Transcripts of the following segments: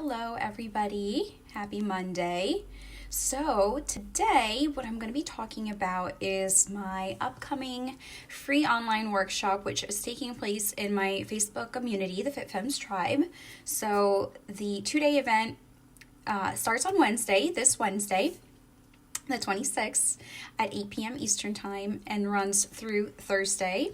Hello everybody, happy Monday. So today what I'm going to be talking about is my upcoming free online workshop, which is taking place in my Facebook community, the Fit Femmes Tribe. So the 2-day event starts on Wednesday, this Wednesday, the 26th at 8 p.m. Eastern Time and runs through Thursday.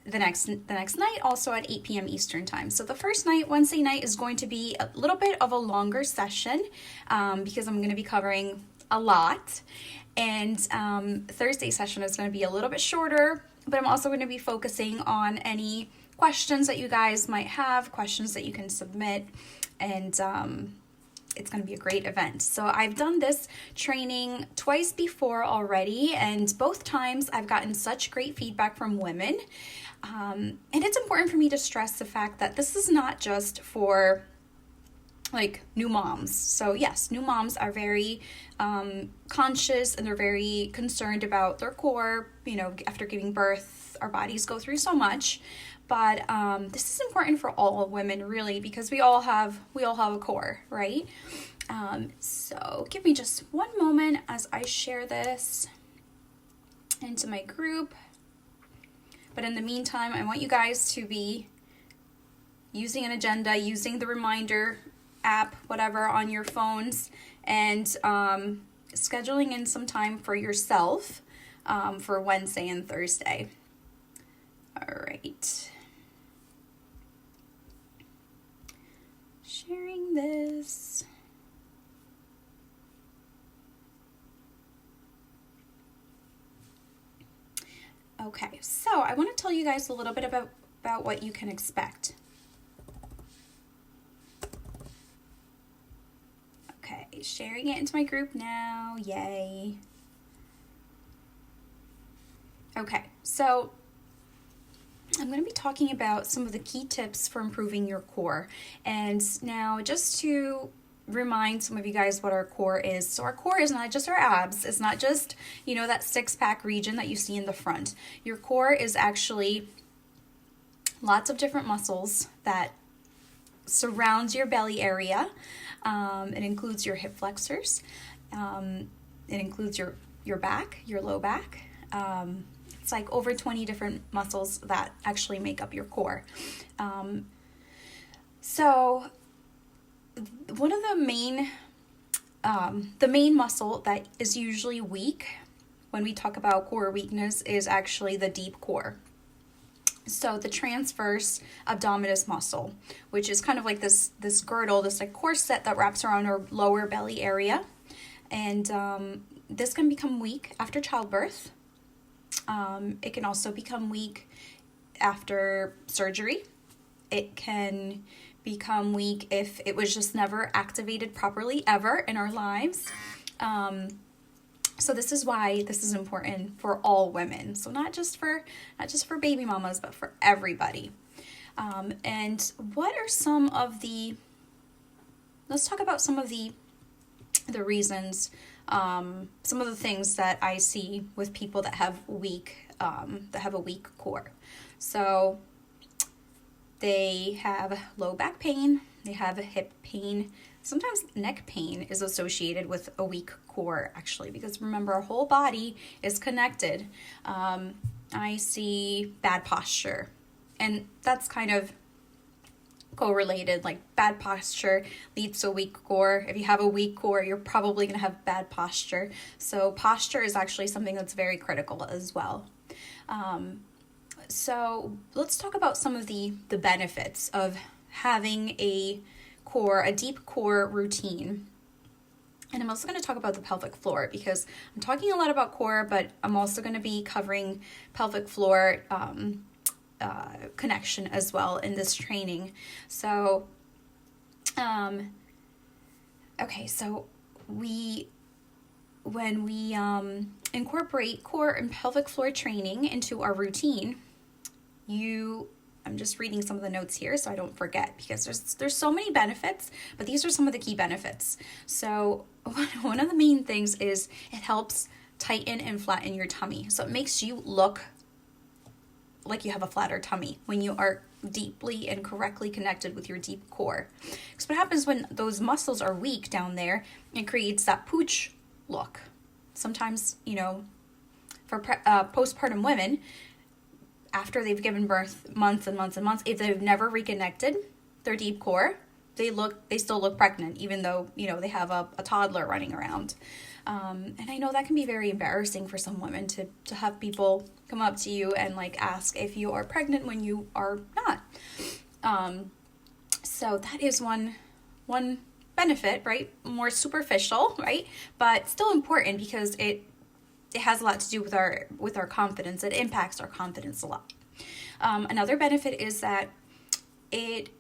The next night also at 8 p.m. Eastern Time. So the first night, Wednesday night, is going to be a little bit of a longer session because I'm going to be covering a lot. And Thursday session is going to be a little bit shorter, but I'm also going to be focusing on any questions that you guys might have, questions that you can submit, and it's going to be a great event. So I've done this training twice before already, and both times I've gotten such great feedback from women. And it's important for me to stress the fact that this is not just for like new moms. So yes, new moms are very conscious and they're very concerned about their core. You know, after giving birth, our bodies go through so much. But this is important for all women, really, because we all have a core, right? So give me just one moment as I share this into my group. But in the meantime, I want you guys to be using an agenda, using the reminder app, whatever, on your phones, and scheduling in some time for yourself for Wednesday and Thursday. All right. Sharing this. Okay, so I want to tell you guys a little bit about what you can expect. Okay, sharing it into my group now. Yay. Okay, so I'm going to be talking about some of the key tips for improving your core. And now just to remind some of you guys what our core is. So our core is not just our abs. It's not just, that six-pack region that you see in the front. Your core is actually lots of different muscles that surrounds your belly area. It includes your hip flexors. It includes your back, your low back. It's like over 20 different muscles that actually make up your core. So one of the main muscle that is usually weak when we talk about core weakness is actually the deep core. So the transverse abdominis muscle, which is kind of like this girdle, this like corset that wraps around our lower belly area. And this can become weak after childbirth. It can also become weak after surgery. It can become weak if it was just never activated properly ever in our lives. So this is why this is important for all women. So not just for baby mamas, but for everybody. And what are let's talk about some of the reasons, some of the things that I see with people that have a weak core. So they have low back pain, they have hip pain. Sometimes neck pain is associated with a weak core, actually, because remember, our whole body is connected. I see bad posture, and that's kind of correlated. Like, bad posture leads to a weak core. If you have a weak core, you're probably going to have bad posture. So posture is actually something that's very critical as well. So let's talk about some of the benefits of having a deep core routine. And I'm also going to talk about the pelvic floor because I'm talking a lot about core, but I'm also going to be covering pelvic floor connection as well in this training. So, okay, so when we incorporate core and pelvic floor training into our routine, I'm just reading some of the notes here so I don't forget, because there's so many benefits, but these are some of the key benefits. So one of the main things is it helps tighten and flatten your tummy. So it makes you look like you have a flatter tummy when you are deeply and correctly connected with your deep core. Because what happens when those muscles are weak down there, it creates that pooch look. Sometimes, for postpartum women, after they've given birth months and months and months, if they've never reconnected their deep core, they still look pregnant, even though, they have a toddler running around. And I know that can be very embarrassing for some women to have people come up to you and ask if you are pregnant when you are not. So that is one benefit, right? More superficial, right? But still important because it has a lot to do with our confidence. It impacts our confidence a lot. Another benefit is that it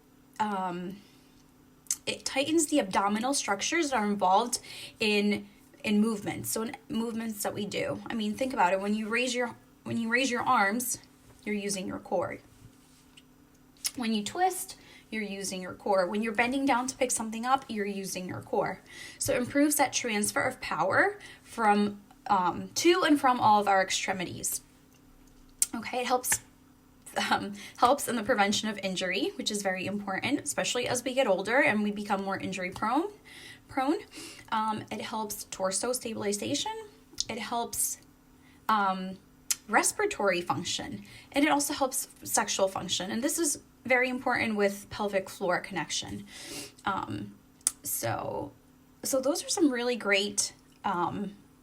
tightens the abdominal structures that are involved in movements. So in movements that we do. I mean, think about it. When you raise your arms, you're using your core. When you twist, you're using your core. When you're bending down to pick something up, you're using your core. So it improves that transfer of power from to and from all of our extremities. Okay, it helps in the prevention of injury, which is very important, especially as we get older and we become more injury prone. It helps torso stabilization. It helps respiratory function, and it also helps sexual function. And this is very important with pelvic floor connection. So those are some really great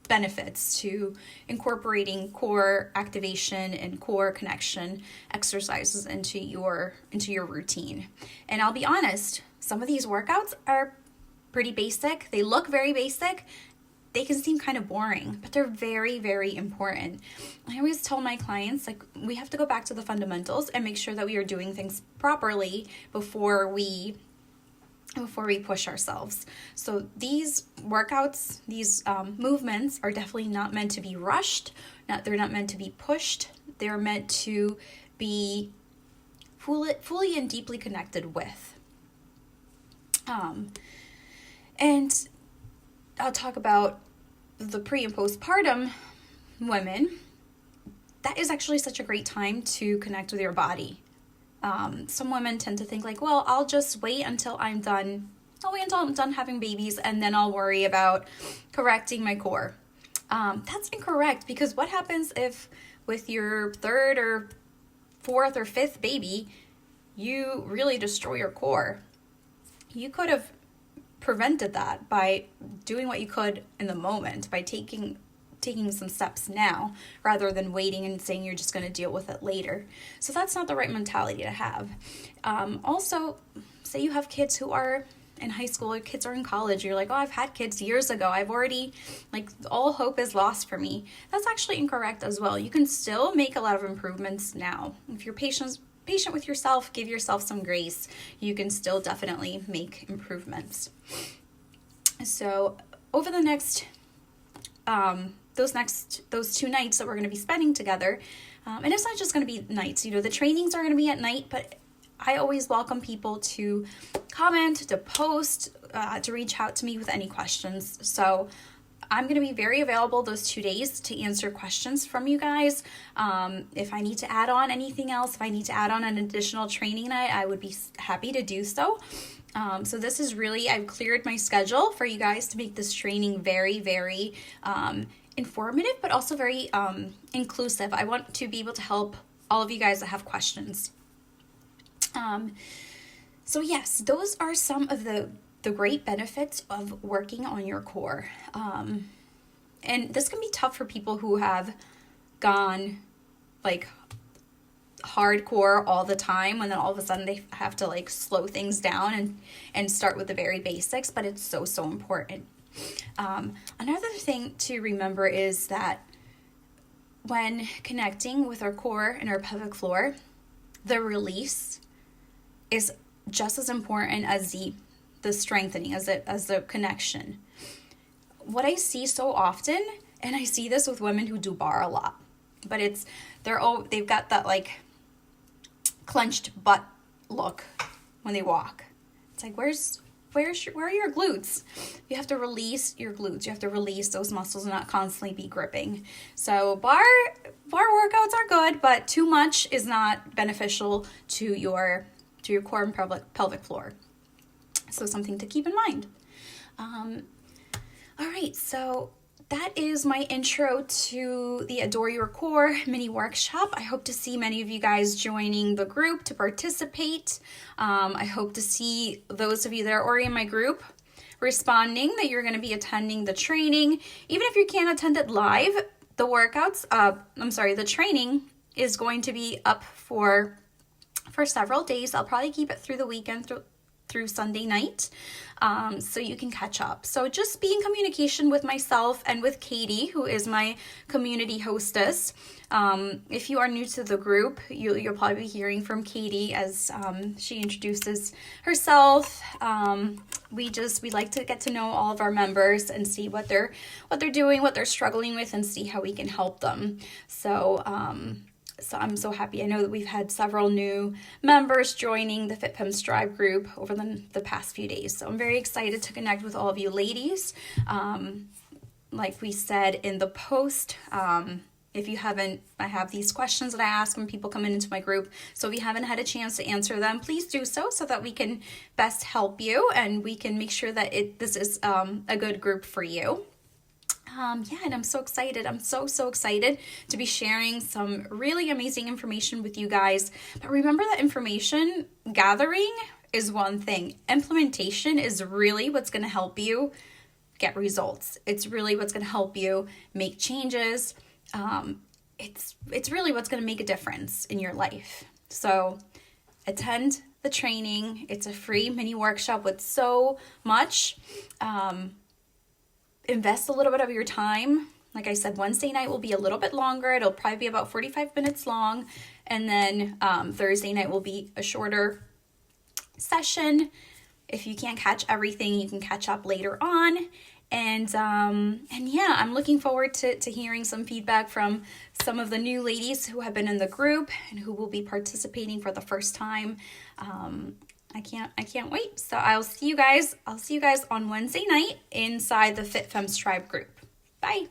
benefits to incorporating core activation and core connection exercises into your routine. And I'll be honest, some of these workouts are pretty basic. They look very basic. They can seem kind of boring, but they're very, very important. I always tell my clients, we have to go back to the fundamentals and make sure that we are doing things properly before we push ourselves. So these workouts, these movements are definitely not meant to be rushed. They're not meant to be pushed. They're meant to be fully and deeply connected with. And I'll talk about the pre and postpartum women. That is actually such a great time to connect with your body. Some women tend to think I'll just wait until I'm done. I'll wait until I'm done having babies and then I'll worry about correcting my core. That's incorrect, because what happens if with your third or fourth or fifth baby, you really destroy your core? You could have prevented that by doing what you could in the moment, by taking some steps now rather than waiting and saying you're just going to deal with it later. So that's not the right mentality to have. Also, say you have kids who are in high school or kids are in college. You're I've had kids years ago. I've already, all hope is lost for me. That's actually incorrect as well. You can still make a lot of improvements now. If you're patient with yourself, give yourself some grace, you can still definitely make improvements. So over the next those 2 nights that we're going to be spending together, and it's not just going to be nights, the trainings are going to be at night, but I always welcome people to comment, to post, to reach out to me with any questions. So I'm going to be very available those 2 days to answer questions from you guys. If I need to add on anything else, if I need to add on an additional training night, I would be happy to do so. So this is really, I've cleared my schedule for you guys to make this training very, very informative, but also very inclusive. I want to be able to help all of you guys that have questions. So yes, those are some of the great benefits of working on your core. And this can be tough for people who have gone hardcore all the time, and then all of a sudden they have to slow things down and start with the very basics, but it's so important. Another thing to remember is that when connecting with our core and our pelvic floor, the release is just as important as the strengthening, as the connection. What I see so often, and I see this with women who do bar a lot, but they've got that clenched butt look when they walk. It's where's where are your glutes? You have to release your glutes. You have to release those muscles and not constantly be gripping. So bar workouts are good, but too much is not beneficial to your core and pelvic floor. So something to keep in mind. All right, so that is my intro to the Adore Your Core mini workshop. I hope to see many of you guys joining the group to participate. I hope to see those of you that are already in my group responding that you're going to be attending the training. Even if you can't attend it live, the training is going to be up for several days. I'll probably keep it through the weekend, through Sunday night, so you can catch up. So just be in communication with myself and with Katie, who is my community hostess. If you are new to the group, you'll probably be hearing from Katie as she introduces herself. We like to get to know all of our members and see what they're doing, what they're struggling with, and see how we can help them. So I'm so happy. I know that we've had several new members joining the FitFem Strive group over the past few days. So I'm very excited to connect with all of you ladies. Like we said in the post, if you haven't, I have these questions that I ask when people come into my group. So if you haven't had a chance to answer them, please do so that we can best help you and we can make sure that this is a good group for you. And I'm so excited. I'm so excited to be sharing some really amazing information with you guys. But remember that information gathering is one thing. Implementation is really what's going to help you get results. It's really what's going to help you make changes. It's really what's going to make a difference in your life. So attend the training. It's a free mini workshop with so much. Invest a little bit of your time. Like I said, Wednesday night will be a little bit longer. It'll probably be about 45 minutes long. And then Thursday night will be a shorter session. If you can't catch everything, you can catch up later on. And yeah, I'm looking forward to hearing some feedback from some of the new ladies who have been in the group and who will be participating for the first time. I can't wait. So I'll see you guys on Wednesday night inside the FitFem Strive group. Bye.